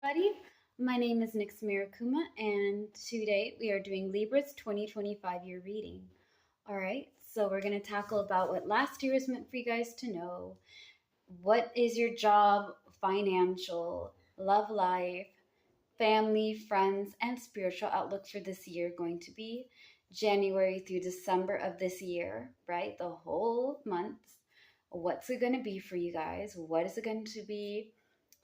Everybody. My name is Nix Marikuma, and today we are doing Libra's 2025 year reading. All right, so we're going to tackle about what last year is meant for you guys to know. What is your job, financial, love life, family, friends, and spiritual outlook for this year going to be? January through December of this year, right? The whole month. What's it going to be for you guys? What is it going to be?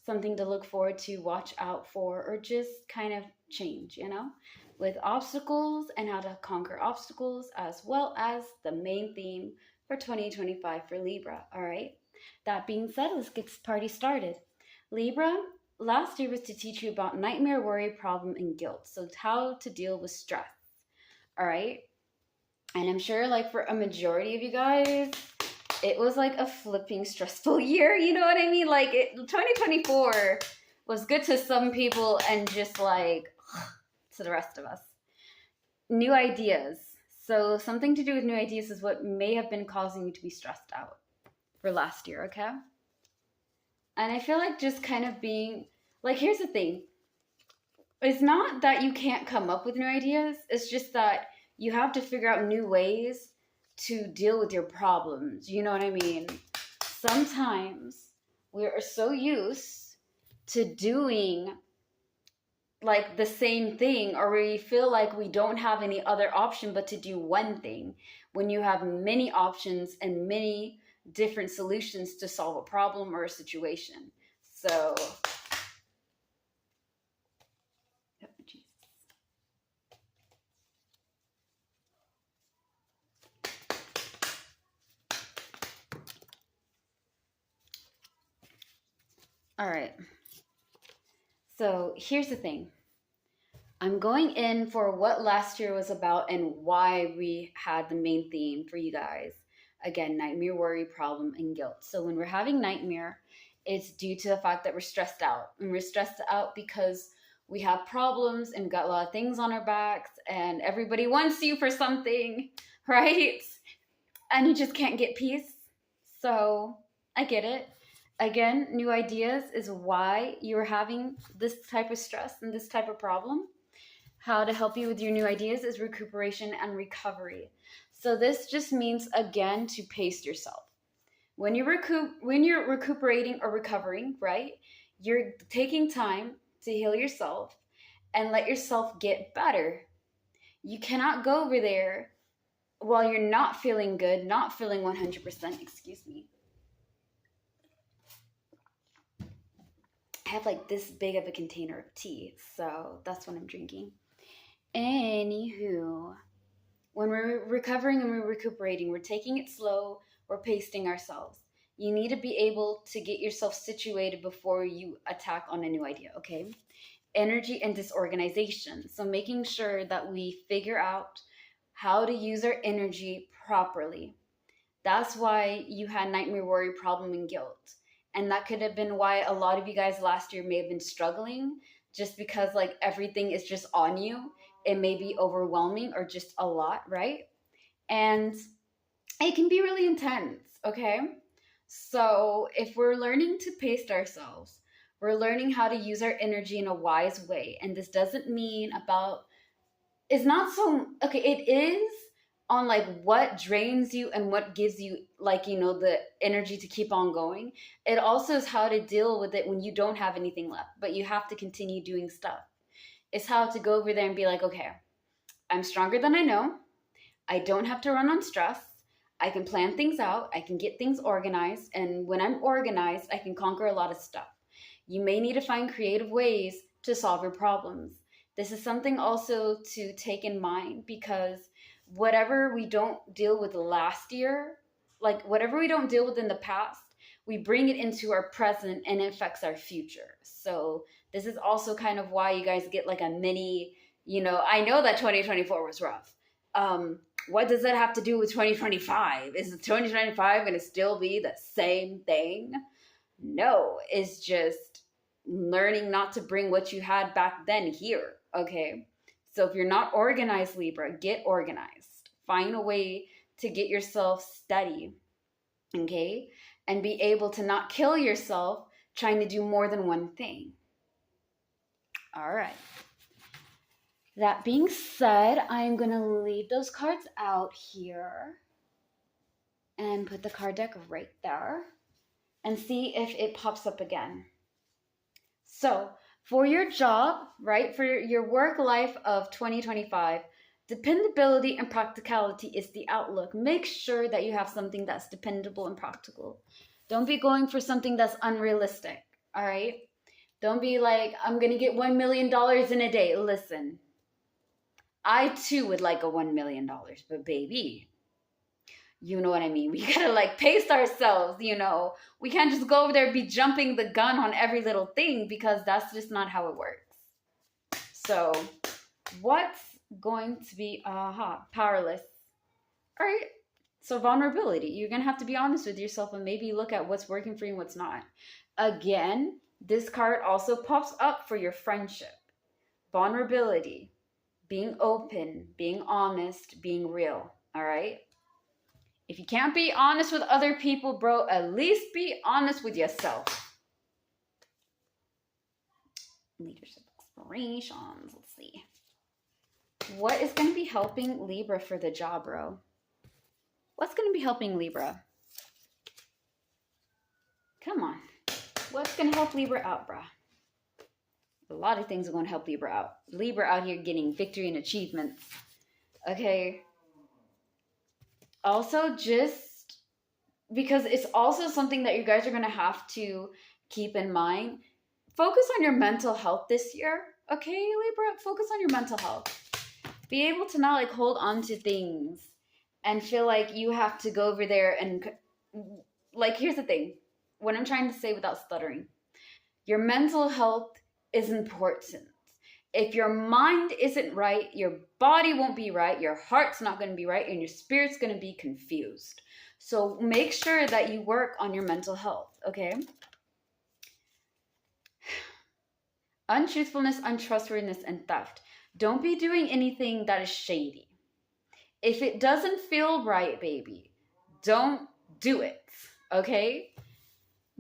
Something to look forward to, watch out for, or just kind of change, with obstacles and how to conquer obstacles, as well as the main theme for 2025 for Libra. All right. That being said, let's get this party started. Libra, last year was to teach you about nightmare, worry, problem, and guilt. So, how to deal with stress. All right. And I'm sure, like, for a majority of you guys, it was like a flipping stressful year. You know what I mean? 2024 was good to some people and just like to the rest of us. New ideas. So something to do with new ideas is what may have been causing you to be stressed out for last year, okay? And I feel like just kind of being like, here's the thing. It's not that you can't come up with new ideas. It's just that you have to figure out new ways to deal with your problems. You know what I mean? Sometimes we are so used to doing like the same thing, or we feel like we don't have any other option but to do one thing, when you have many options and many different solutions to solve a problem or a situation. So all right. So here's the thing. I'm going in for what last year was about and why we had the main theme for you guys. Again, nightmare, worry, problem, and guilt. So when we're having nightmare, it's due to the fact that we're stressed out. And we're stressed out because we have problems and got a lot of things on our backs and everybody wants you for something, right? And you just can't get peace. So I get it. Again, new ideas is why you're having this type of stress and this type of problem. How to help you with your new ideas is recuperation and recovery. So this just means, again, to pace yourself. When you're recuperating or recovering, right? You're taking time to heal yourself and let yourself get better. You cannot go over there while you're not feeling good, not feeling 100%, excuse me. I have like this big of a container of tea, so that's what I'm drinking. Anywho, when we're recovering and we're recuperating, we're taking it slow, we're pacing ourselves. You need to be able to get yourself situated before you attack on a new idea, okay? Energy and disorganization. So making sure that we figure out how to use our energy properly. That's why you had nightmare, worry, problem, and guilt. And that could have been why a lot of you guys last year may have been struggling, just because like everything is just on you. It may be overwhelming or just a lot, right? And it can be really intense, okay? So if we're learning to pace ourselves, we're learning how to use our energy in a wise way. And this doesn't mean about, it's not so, okay, it is on like what drains you and what gives you like, the energy to keep on going. It also is how to deal with it when you don't have anything left, but you have to continue doing stuff. It's how to go over there and be like, okay, I'm stronger than I know. I don't have to run on stress. I can plan things out. I can get things organized. And when I'm organized, I can conquer a lot of stuff. You may need to find creative ways to solve your problems. This is something also to take in mind, because whatever we don't deal with last year, like whatever we don't deal with in the past, we bring it into our present and it affects our future. So this is also kind of why you guys get like a mini, I know that 2024 was rough. What does that have to do with 2025? Is 2025 going to still be the same thing? No, it's just learning not to bring what you had back then here, okay? So if you're not organized, Libra, get organized. Find a way to get yourself steady, okay? And be able to not kill yourself trying to do more than one thing. All right. That being said, I'm going to leave those cards out here and put the card deck right there and see if it pops up again. So, for your job, right, for your work life of 2025, dependability and practicality is the outlook. Make sure that you have something that's dependable and practical. Don't be going for something that's unrealistic, all right? Don't be like, I'm going to get $1 million in a day. Listen, I too would like a $1 million, but baby, you know what I mean? We gotta like pace ourselves, you know? We can't just go over there and be jumping the gun on every little thing because that's just not how it works. So, what's going to be, powerless? All right. So, vulnerability. You're gonna have to be honest with yourself and maybe look at what's working for you and what's not. Again, this card also pops up for your friendship. Vulnerability. Being open, being honest, being real, all right? If you can't be honest with other people, bro, at least be honest with yourself. Leadership explorations, let's see. What is going to be helping Libra for the job, bro? What's going to be helping Libra? Come on. What's going to help Libra out, bro? A lot of things are going to help Libra out. Libra out here getting victory and achievements. Okay. Also, just because it's also something that you guys are going to have to keep in mind. Focus on your mental health this year. Okay, Libra? Focus on your mental health. Be able to not like hold on to things and feel like you have to go over there and like, here's the thing. What I'm trying to say without stuttering. Your mental health is important. If your mind isn't right, your body won't be right, your heart's not going to be right, and your spirit's going to be confused. So make sure that you work on your mental health, okay? Untruthfulness, untrustworthiness, and theft. Don't be doing anything that is shady. If it doesn't feel right, baby, don't do it, okay?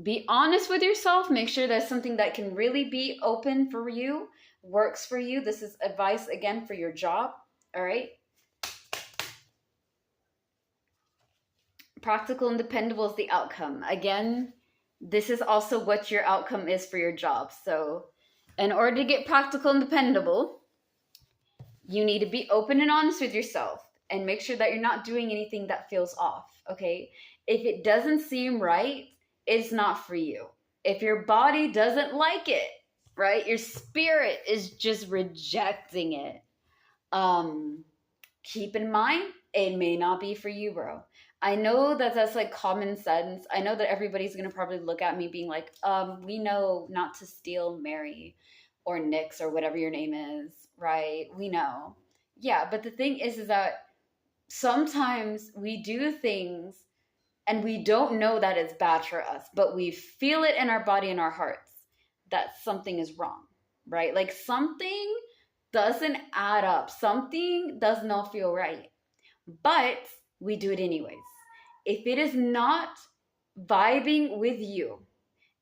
Be honest with yourself. Make sure that's something that can really be open for you, works for you. This is advice, again, for your job, all right? Practical and dependable is the outcome. Again, this is also what your outcome is for your job. So in order to get practical and dependable, you need to be open and honest with yourself and make sure that you're not doing anything that feels off, okay? If it doesn't seem right, it's not for you. If your body doesn't like it, right? Your spirit is just rejecting it. Keep in mind, it may not be for you, bro. I know that that's like common sense. I know that everybody's going to probably look at me being like, we know not to steal Mary or Nyx or whatever your name is, right? We know. Yeah, but the thing is that sometimes we do things and we don't know that it's bad for us, but we feel it in our body and our hearts that something is wrong, right? Like something doesn't add up. Something does not feel right, but we do it anyways. If it is not vibing with you,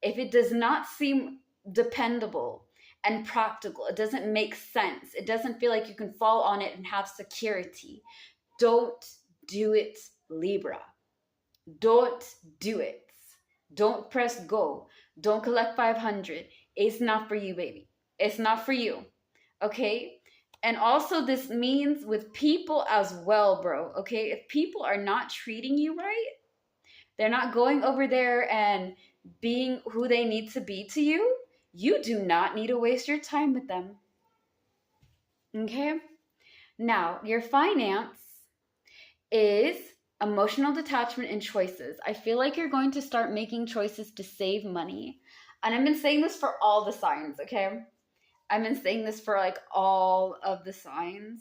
if it does not seem dependable and practical, it doesn't make sense, it doesn't feel like you can fall on it and have security, don't do it, Libra. Don't do it. Don't press go. Don't collect 500. It's not for you, baby. It's not for you. Okay? And also this means with people as well, bro. Okay? If people are not treating you right, they're not going over there and being who they need to be to you, you do not need to waste your time with them. Okay? Now, your finance is emotional detachment and choices. I feel like you're going to start making choices to save money. And I've been saying this for all the signs, okay? I've been saying this for like all of the signs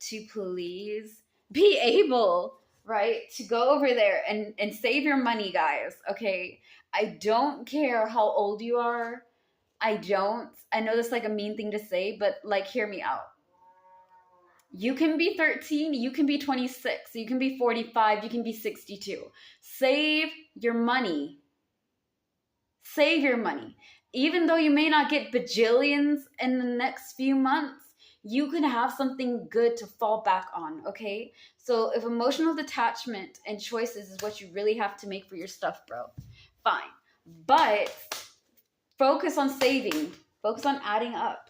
to please be able, right, to go over there and save your money, guys, okay? I don't care how old you are. I know that's like a mean thing to say, but like, hear me out. You can be 13, you can be 26, you can be 45, you can be 62. Save your money. Save your money. even though you may not get bajillions in the next few months, you can have something good to fall back on, okay? So if emotional detachment and choices is what you really have to make for your stuff, bro, fine. But focus on saving, focus on adding up.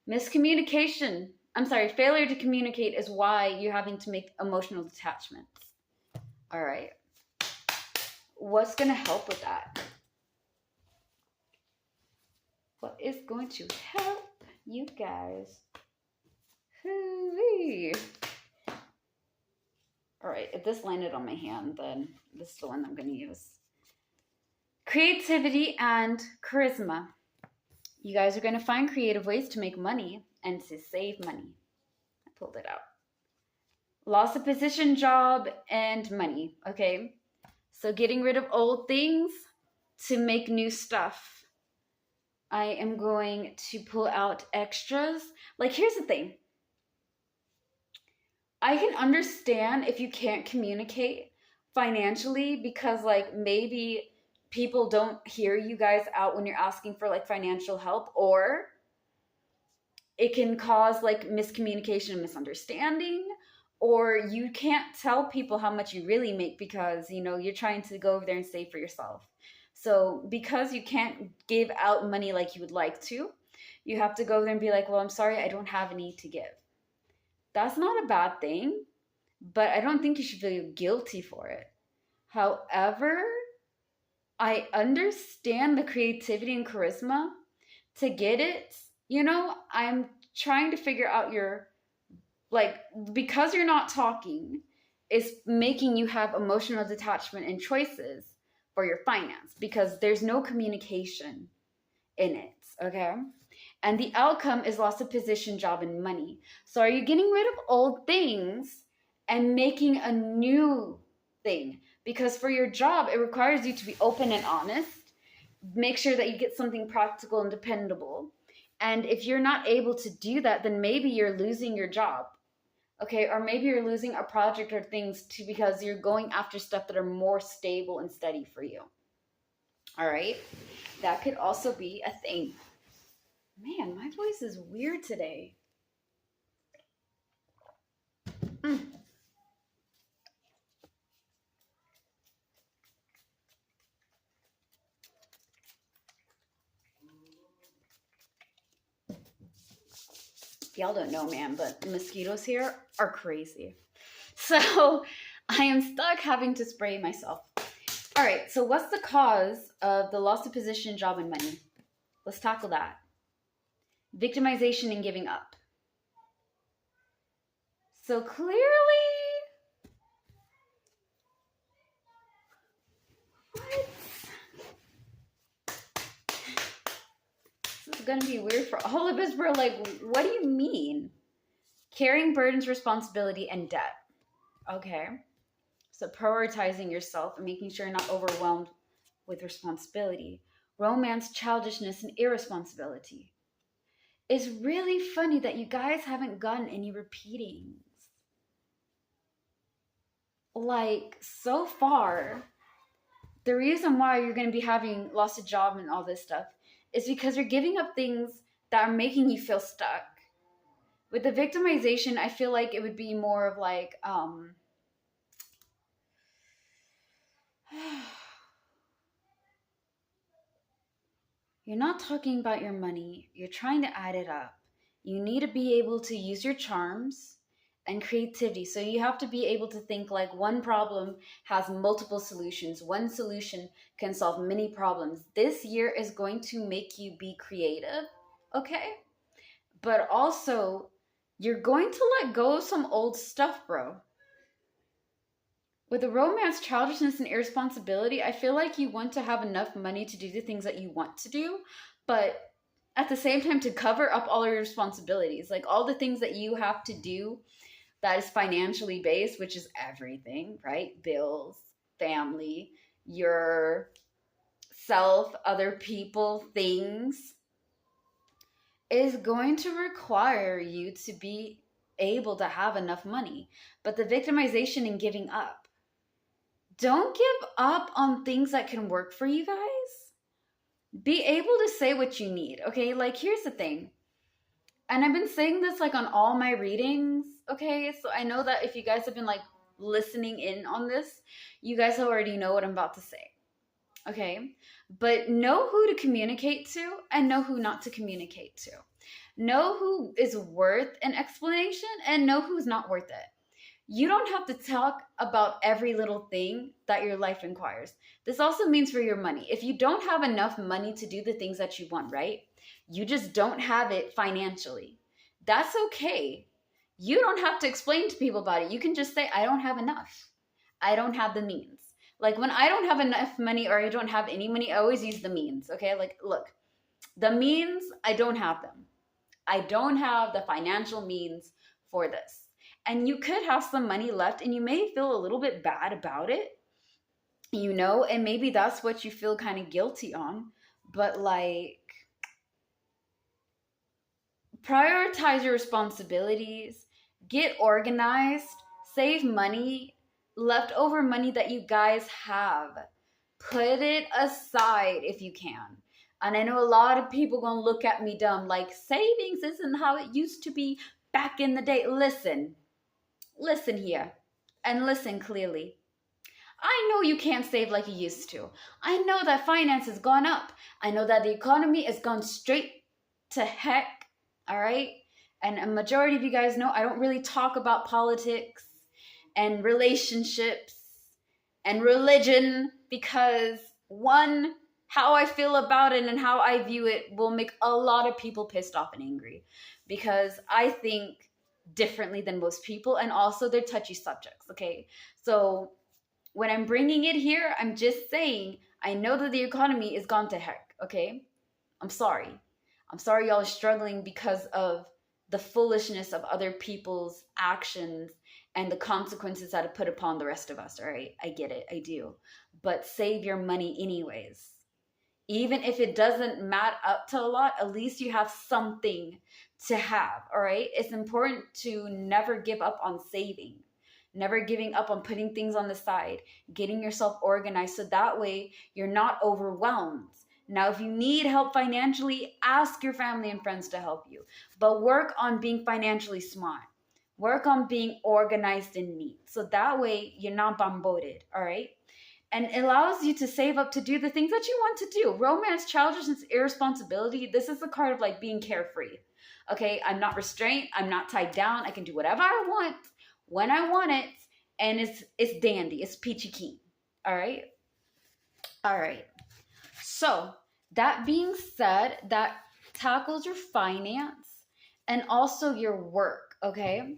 Failure to communicate is why you're having to make emotional detachments. All right. What's going to help with that? What is going to help you guys? Hoo-wee. All right, if this landed on my hand, then this is the one I'm going to use. Creativity and charisma. You guys are going to find creative ways to make money and to save money. I pulled it out. Loss of position, job, and money, okay? So getting rid of old things to make new stuff. I am going to pull out extras. Like, here's the thing. I can understand if you can't communicate financially because, like, maybe people don't hear you guys out when you're asking for, like, financial help, or it can cause, like, miscommunication and misunderstanding, or you can't tell people how much you really make because, you know, you're trying to go over there and save for yourself. So because you can't give out money like you would like to, you have to go there and be like, well, I'm sorry, I don't have any to give. That's not a bad thing, but I don't think you should feel guilty for it. However, I understand the creativity and charisma to get it. You know, I'm trying to figure out because you're not talking is making you have emotional detachment and choices for your finance because there's no communication in it, okay? And the outcome is loss of position, job, and money. So are you getting rid of old things and making a new thing? Because for your job, it requires you to be open and honest. Make sure that you get something practical and dependable. And if you're not able to do that, then maybe you're losing your job. Okay, or maybe you're losing a project or things too because you're going after stuff that are more stable and steady for you. All right, that could also be a thing. Man, my voice is weird today. Y'all don't know, man, but the mosquitoes here are crazy. So I am stuck having to spray myself. All right, so what's the cause of the loss of position, job, and money? Let's tackle that. Victimization and giving up. So clearly, what? This is going to be weird for all of us. We're like, what do you mean? Carrying burdens, responsibility, and debt. Okay. So prioritizing yourself and making sure you're not overwhelmed with responsibility. Romance, childishness, and irresponsibility. It's really funny that you guys haven't gotten any repeatings. Like, so far, the reason why you're going to be having lost a job and all this stuff is because you're giving up things that are making you feel stuck. With the victimization, I feel like it would be more of like, you're not talking about your money. You're trying to add it up. You need to be able to use your charms and creativity. So you have to be able to think like one problem has multiple solutions. One solution can solve many problems. This year is going to make you be creative, okay? But also, you're going to let go of some old stuff, bro. With the romance, childishness, and irresponsibility, I feel like you want to have enough money to do the things that you want to do, but at the same time to cover up all your responsibilities, like all the things that you have to do that is financially based, which is everything, right? Bills, family, your self, other people, things, is going to require you to be able to have enough money. But the victimization and giving up, don't give up on things that can work for you guys. Be able to say what you need, okay? Like, here's the thing. And I've been saying this like on all my readings, okay? So I know that if you guys have been like listening in on this, you guys already know what I'm about to say, okay? But know who to communicate to and know who not to communicate to. Know who is worth an explanation and know who's not worth it. You don't have to talk about every little thing that your life requires. This also means for your money. If you don't have enough money to do the things that you want, right? You just don't have it financially. That's okay. You don't have to explain to people about it. You can just say, I don't have enough. I don't have the means. Like when I don't have enough money or I don't have any money, I always use the means, okay? Like, look, the means, I don't have them. I don't have the financial means for this. And you could have some money left and you may feel a little bit bad about it, you know, and maybe that's what you feel kind of guilty on. But like, prioritize your responsibilities, get organized, save money, leftover money that you guys have. Put it aside if you can. And I know a lot of people gonna look at me dumb, like savings isn't how it used to be back in the day. Listen here, and listen clearly. I know you can't save like you used to. I know that finance has gone up. I know that the economy has gone straight to heck, all right? And a majority of you guys know I don't really talk about politics and relationships and religion because one, how I feel about it and how I view it will make a lot of people pissed off and angry because I think differently than most people, and also they're touchy subjects, okay? So when I'm bringing it here, I'm just saying I know that the economy is gone to heck, okay? I'm sorry y'all are struggling because of the foolishness of other people's actions and the consequences that it put upon the rest of us, all right? I get it, I do. But save your money anyways. Even if it doesn't mat up to a lot, at least you have something to have, all right? It's important to never give up on saving, never giving up on putting things on the side, getting yourself organized so that way you're not overwhelmed. Now, if you need help financially, ask your family and friends to help you, but work on being financially smart. Work on being organized and neat. So that way you're not bombarded, all right? And it allows you to save up to do the things that you want to do. Romance, childishness, irresponsibility. This is the card of like being carefree. Okay, I'm not restrained. I'm not tied down. I can do whatever I want when I want it. And it's dandy. It's peachy keen. All right? All right. So that being said, that tackles your finance and also your work, okay?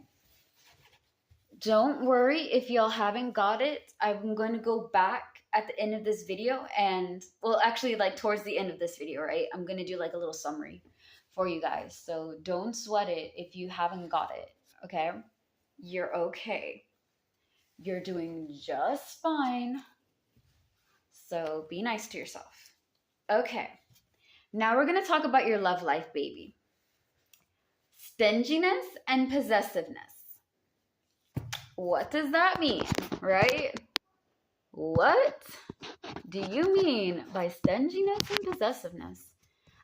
Don't worry if y'all haven't got it. I'm going to go back at the end of this video and, well, actually like towards the end of this video, right? I'm going to do like a little summary for you guys. So don't sweat it if you haven't got it, okay? You're okay. You're doing just fine. So be nice to yourself. Okay. Now we're going to talk about your love life, baby. Stinginess and possessiveness. What does that mean, right? What do you mean by stinginess and possessiveness?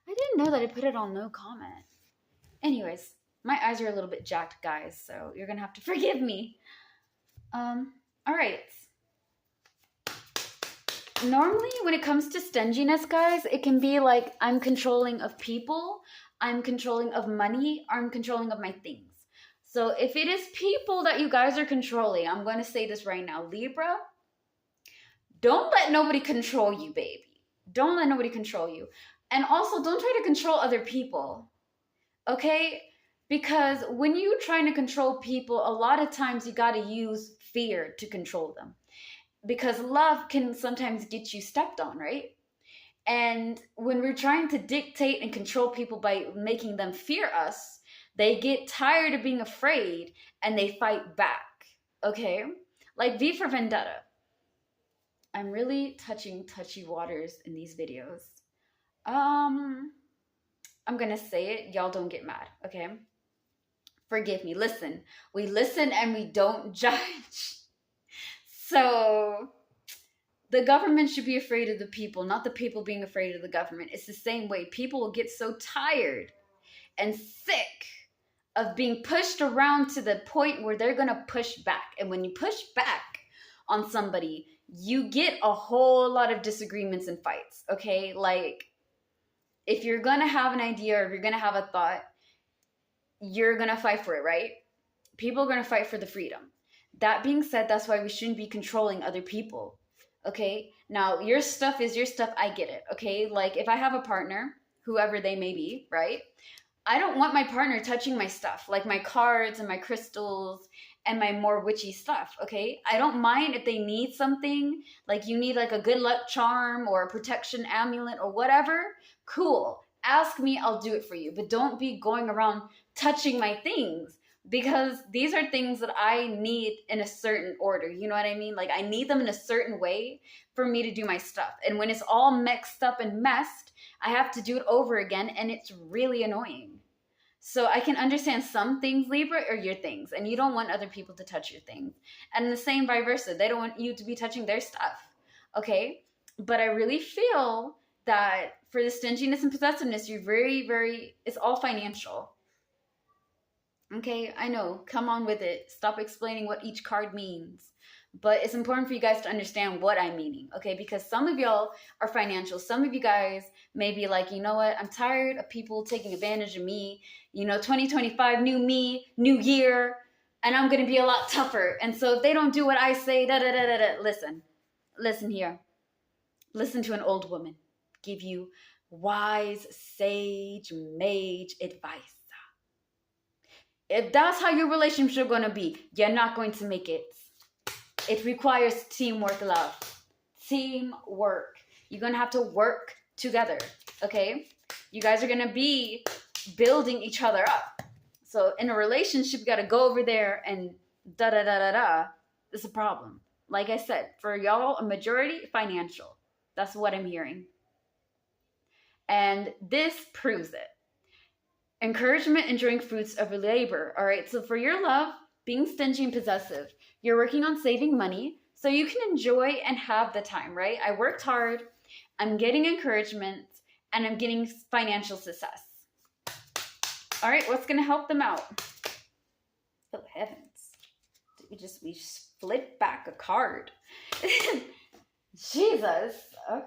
I didn't know that I put it on no comment. Anyways, my eyes are a little bit jacked, guys, so you're gonna have to forgive me. All right. Normally, when it comes to stinginess, guys, it can be like I'm controlling of people, I'm controlling of money, or I'm controlling of my things. So if it is people that you guys are controlling, I'm going to say this right now, Libra, don't let nobody control you, baby. Don't let nobody control you. And also, don't try to control other people, okay? Because when you're trying to control people, a lot of times you got to use fear to control them. Because love can sometimes get you stepped on, right? And when we're trying to dictate and control people by making them fear us, they get tired of being afraid and they fight back, okay? Like V for Vendetta. I'm really touching touchy waters in these videos. I'm gonna say it. Y'all don't get mad, okay? Forgive me. Listen. We listen and we don't judge. So The government should be afraid of the people, not the people being afraid of the government. It's the same way. People will get so tired and sick of being pushed around to the point where they're going to push back. And when you push back on somebody, you get a whole lot of disagreements and fights, okay? Like, if you're going to have an idea or if you're going to have a thought, you're going to fight for it, right? People are going to fight for the freedom. That being said, that's why we shouldn't be controlling other people, okay? Now, your stuff is your stuff. I get it, okay? Like, if I have a partner, whoever they may be, right? I don't want my partner touching my stuff, like my cards and my crystals and my more witchy stuff, okay? I don't mind if they need something, like you need like a good luck charm or a protection amulet or whatever. Cool. Ask me, I'll do it for you. But don't be going around touching my things, because these are things that I need in a certain order. You know what I mean? Like, I need them in a certain way for me to do my stuff. And when it's all mixed up and messed, I have to do it over again, and it's really annoying. So I can understand some things, Libra, are your things, and you don't want other people to touch your things. And the same vice versa. They don't want you to be touching their stuff, okay? But I really feel that for the stinginess and possessiveness, you're it's all financial. Okay, I know. Come on with it. Stop explaining what each card means. But it's important for you guys to understand what I'm meaning, okay? Because some of y'all are financial. Some of you guys may be like, you know what? I'm tired of people taking advantage of me. 2025, new me, new year, and I'm going to be a lot tougher. And so if they don't do what I say, listen here. Listen to an old woman give you wise, sage, mage advice. If that's how your relationship is going to be, you're not going to make it. It requires teamwork, love. Teamwork. You're going to have to work together, okay? You guys are going to be building each other up. So in a relationship, you got to go over there and da-da-da-da-da. It's a problem. Like I said, for y'all, a majority, financial. That's what I'm hearing. And this proves it. Encouragement, enjoying fruits of your labor. All right, so for your love, being stingy and possessive, you're working on saving money so you can enjoy and have the time, right? I worked hard, I'm getting encouragement, and I'm getting financial success. All right, what's going to help them out? Oh, heavens. Did we flip back a card? Jesus. Okay.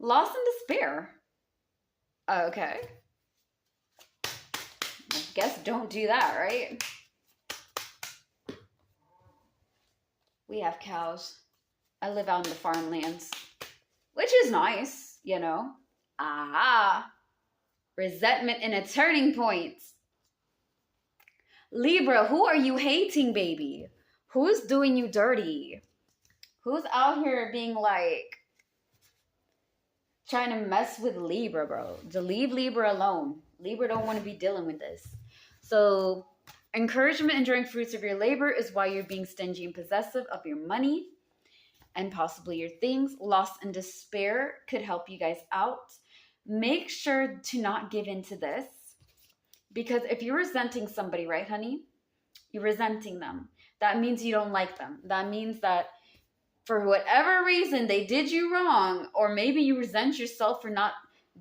Loss and despair. Okay. I guess don't do that, right? We have cows. I live out in the farmlands, which is nice, Resentment and a turning point. Libra, who are you hating, baby? Who's doing you dirty? Who's out here being like, trying to mess with Libra, bro? To leave Libra alone. Libra don't want to be dealing with this. So encouragement, enjoying fruits of your labor is why you're being stingy and possessive of your money and possibly your things. Loss and despair could help you guys out. Make sure to not give in to this, because if you're resenting somebody, right, honey? You're resenting them. That means you don't like them. That means that for whatever reason they did you wrong, or maybe you resent yourself for not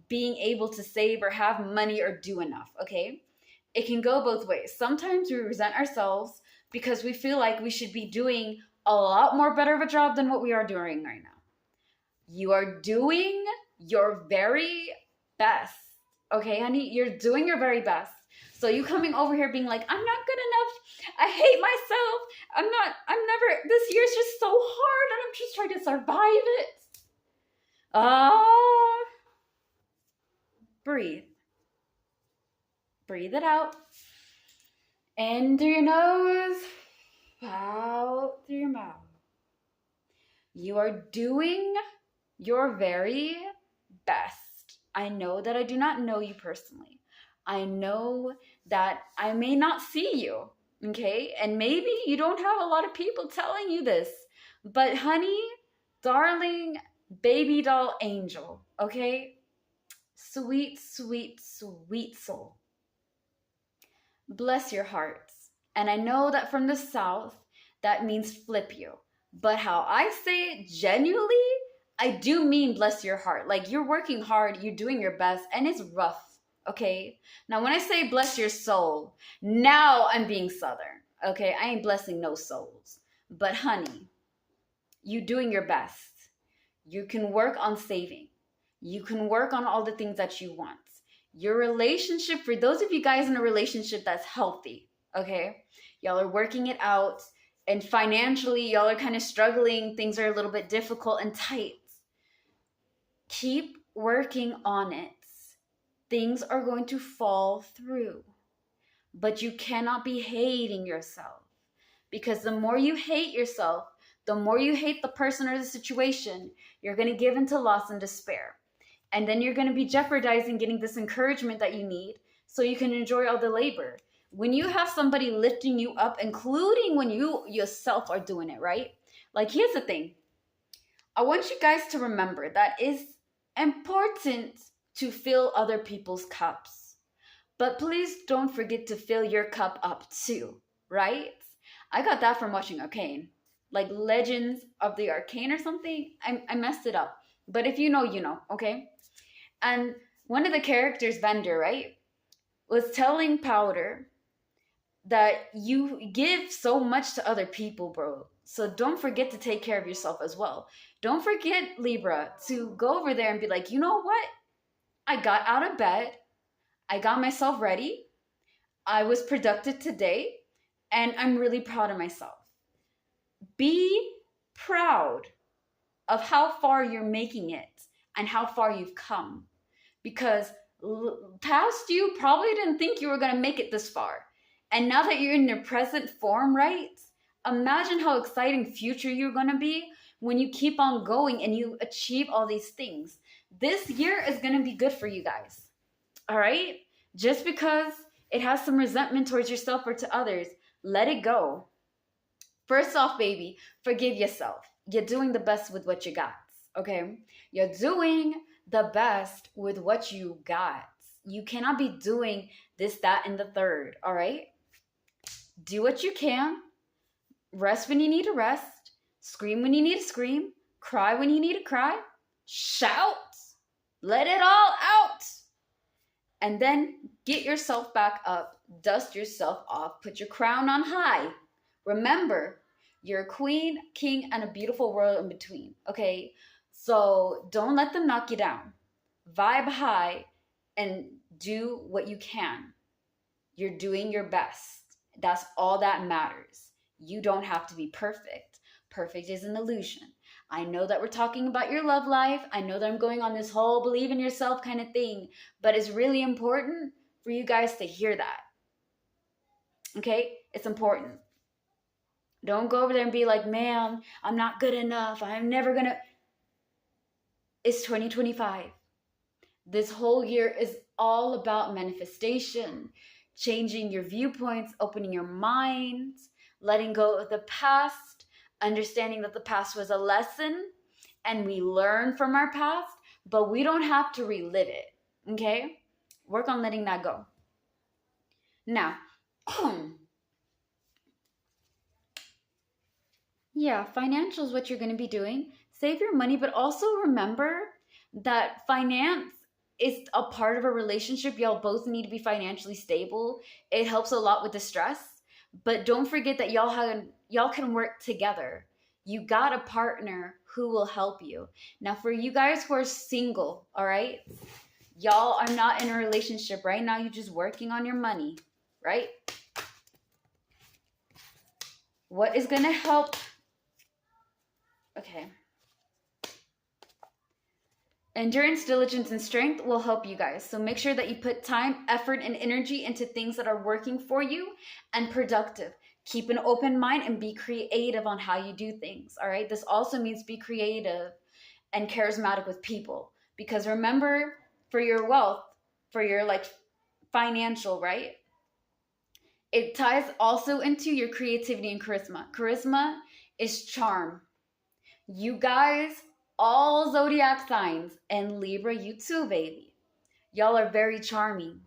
being able to save or have money or do enough, okay? It can go both ways. Sometimes we resent ourselves because we feel like we should be doing a lot more better of a job than what we are doing right now. You are doing your very best, okay, honey? You're doing your very best. So you coming over here being like, I'm not good enough. I hate myself. This year's just so hard and I'm just trying to survive it. Breathe. Breathe it out. In through your nose, out through your mouth. You are doing your very best. I know that I do not know you personally. I know that I may not see you, okay? And maybe you don't have a lot of people telling you this. But honey, darling, baby doll angel, okay? Sweet, sweet, sweet soul. Bless your hearts. And I know that from the south, that means flip you. But how I say it genuinely, I do mean bless your heart. Like you're working hard, you're doing your best, and it's rough. Okay. Now, when I say bless your soul, now I'm being Southern. Okay. I ain't blessing no souls. But honey, you doing your best. You can work on saving. You can work on all the things that you want. Your relationship, for those of you guys in a relationship that's healthy, okay? Y'all are working it out, and financially, y'all are kind of struggling. Things are a little bit difficult and tight. Keep working on it. Things are going to fall through, but you cannot be hating yourself, because the more you hate yourself, the more you hate the person or the situation, you're going to give into loss and despair. And then you're going to be jeopardizing getting this encouragement that you need so you can enjoy all the labor. When you have somebody lifting you up, including when you yourself are doing it, right? Like, here's the thing. I want you guys to remember that it's important to fill other people's cups. But please don't forget to fill your cup up too, right? I got that from watching Arcane. Like Legends of the Arcane or something. I messed it up. But if you know, you know, okay? And one of the characters, Bender, right, was telling Powder that you give so much to other people, bro. So don't forget to take care of yourself as well. Don't forget, Libra, to go over there and be like, you know what? I got out of bed. I got myself ready. I was productive today. And I'm really proud of myself. Be proud of how far you're making it and how far you've come. Because past you probably didn't think you were going to make it this far. And now that you're in your present form, right? Imagine how exciting future you're going to be when you keep on going and you achieve all these things. This year is going to be good for you guys. All right? Just because it has some resentment towards yourself or to others, let it go. First off, baby, forgive yourself. You're doing the best with what you got, okay? You're doing the best with what you got. You cannot be doing this, that, and the third, all right? Do what you can. Rest when you need to rest. Scream when you need to scream. Cry when you need to cry. Shout. Let it all out. And then get yourself back up. Dust yourself off. Put your crown on high. Remember, you're a queen, king, and a beautiful world in between, okay? So don't let them knock you down. Vibe high and do what you can. You're doing your best. That's all that matters. You don't have to be perfect. Perfect is an illusion. I know that we're talking about your love life. I know that I'm going on this whole believe in yourself kind of thing, but it's really important for you guys to hear that. Okay? It's important. Don't go over there and be like, man, I'm not good enough. I'm never gonna. It's 2025. This whole year is all about manifestation, changing your viewpoints, opening your mind, letting go of the past, understanding that the past was a lesson and we learn from our past, but we don't have to relive it, okay? Work on letting that go. Now, yeah, financial is what you're going to be doing. Save your money, but also remember that finance is a part of a relationship. Y'all both need to be financially stable. It helps a lot with the stress, but don't forget that y'all can work together. You got a partner who will help you. Now, for you guys who are single, all right? Y'all are not in a relationship right now. You're just working on your money, right? What is going to help? Okay. Endurance, diligence, and strength will help you guys. So make sure that you put time, effort, and energy into things that are working for you and productive. Keep an open mind and be creative on how you do things, all right? This also means be creative and charismatic with people. Because remember, for your wealth, for your financial, right? It ties also into your creativity and charisma. Charisma is charm. You guys, all zodiac signs, and Libra, you too, baby. Y'all are very charming.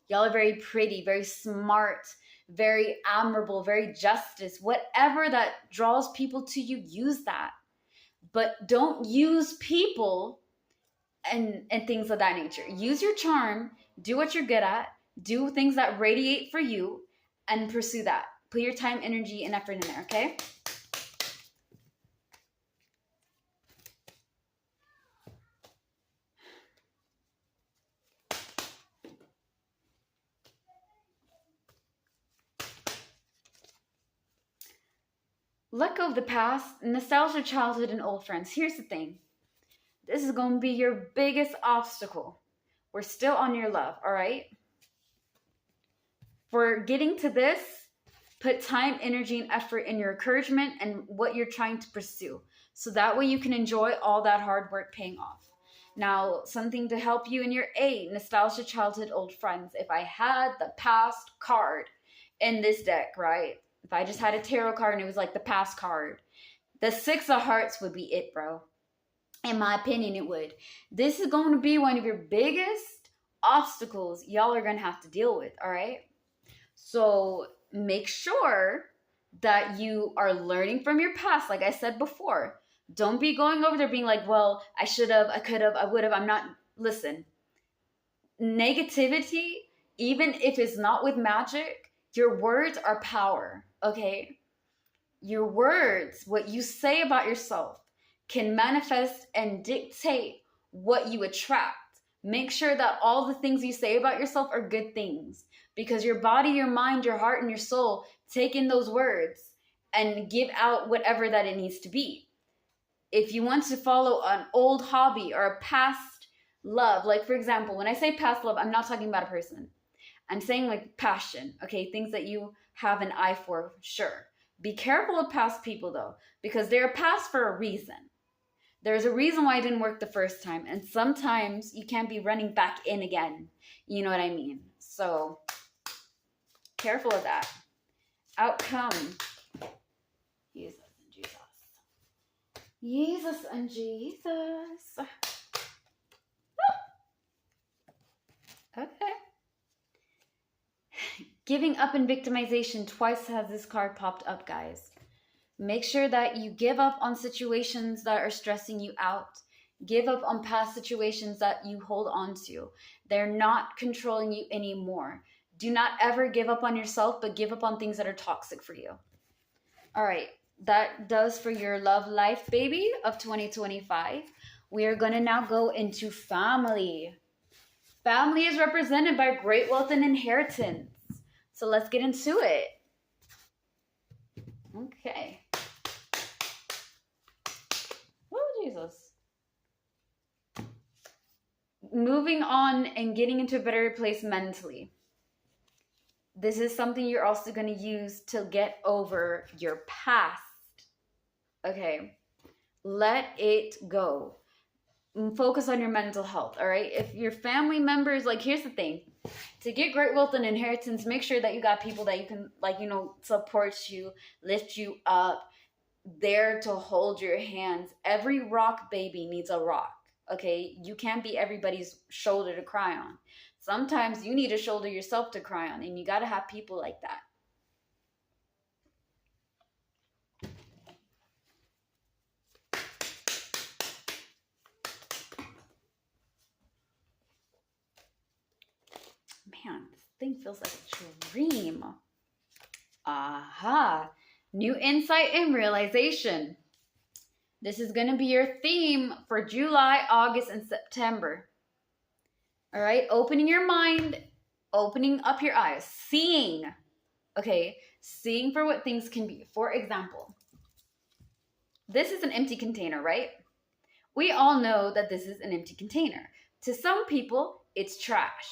Y'all are very pretty, very smart, very admirable, very justice. Whatever that draws people to you, use that. But don't use people and things of that nature. Use your charm, do what you're good at, do things that radiate for you, and pursue that. Put your time, energy, and effort in there, okay? Let go of the past, nostalgia, childhood, and old friends. Here's the thing. This is going to be your biggest obstacle. We're still on your love, all right? For getting to this, put time, energy, and effort in your encouragement and what you're trying to pursue. So that way you can enjoy all that hard work paying off. Now, something to help you in your A, nostalgia, childhood, old friends. If I had the past card in this deck, right? If I just had a tarot card and it was like the past card, the Six of Hearts would be it, bro. In my opinion, it would. This is going to be one of your biggest obstacles y'all are going to have to deal with, all right? So make sure that you are learning from your past, like I said before. Don't be going over there being like, well, I should have, I could have, I would have, I'm not. Listen, negativity, even if it's not with magic, your words are power, okay? Your words, what you say about yourself, can manifest and dictate what you attract. Make sure that all the things you say about yourself are good things, because your body, your mind, your heart, and your soul take in those words and give out whatever that it needs to be. If you want to follow an old hobby or a past love, like for example, when I say past love, I'm not talking about a person. I'm saying like passion, okay? Things that you have an eye for, sure. Be careful of past people though, because they're past for a reason. There's a reason why it didn't work the first time. And sometimes you can't be running back in again. You know what I mean? So careful of that. Outcome. Jesus and Jesus. Jesus and Jesus. Okay. Giving up and victimization. Twice has this card popped up, guys. Make sure that you give up on situations that are stressing you out. Give up on past situations that you hold on to. They're not controlling you anymore. Do not ever give up on yourself, but give up on things that are toxic for you. All right, that does for your love life, baby, of 2025. We are going to now go into family. Family is represented by great wealth and inheritance. So let's get into it. Okay. Oh, Jesus. Moving on and getting into a better place mentally. This is something you're also going to use to get over your past. Okay. Let it go. Focus on your mental health, all right? If your family members, like, here's the thing. To get great wealth and inheritance, make sure that you got people that you can, like, you know, support you, lift you up, there to hold your hands. Every rock baby needs a rock, okay? You can't be everybody's shoulder to cry on. Sometimes you need a shoulder yourself to cry on, and you got to have people like that. Man, this thing feels like a dream. Aha. New insight and realization. This is going to be your theme for July, August, and September. All right? Opening your mind, opening up your eyes, seeing. Okay? Seeing for what things can be. For example, this is an empty container, right? We all know that this is an empty container. To some people, it's trash.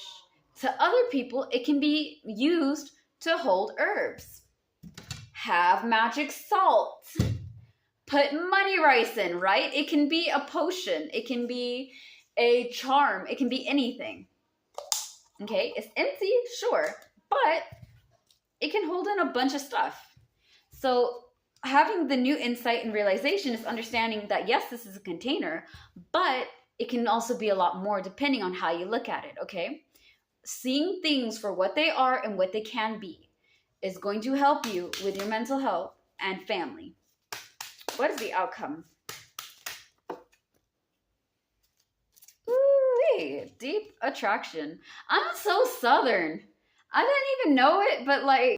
To other people, it can be used to hold herbs. Have magic salt. Put money rice in, right? It can be a potion. It can be a charm. It can be anything. Okay, it's empty, sure, but it can hold in a bunch of stuff. So having the new insight and realization is understanding that, yes, this is a container, but it can also be a lot more depending on how you look at it, okay? seeing things for what they are and what they can be is going to help you with your mental health and family. What is the outcome? Ooh, deep attraction. I'm so Southern. I didn't even know it, but like,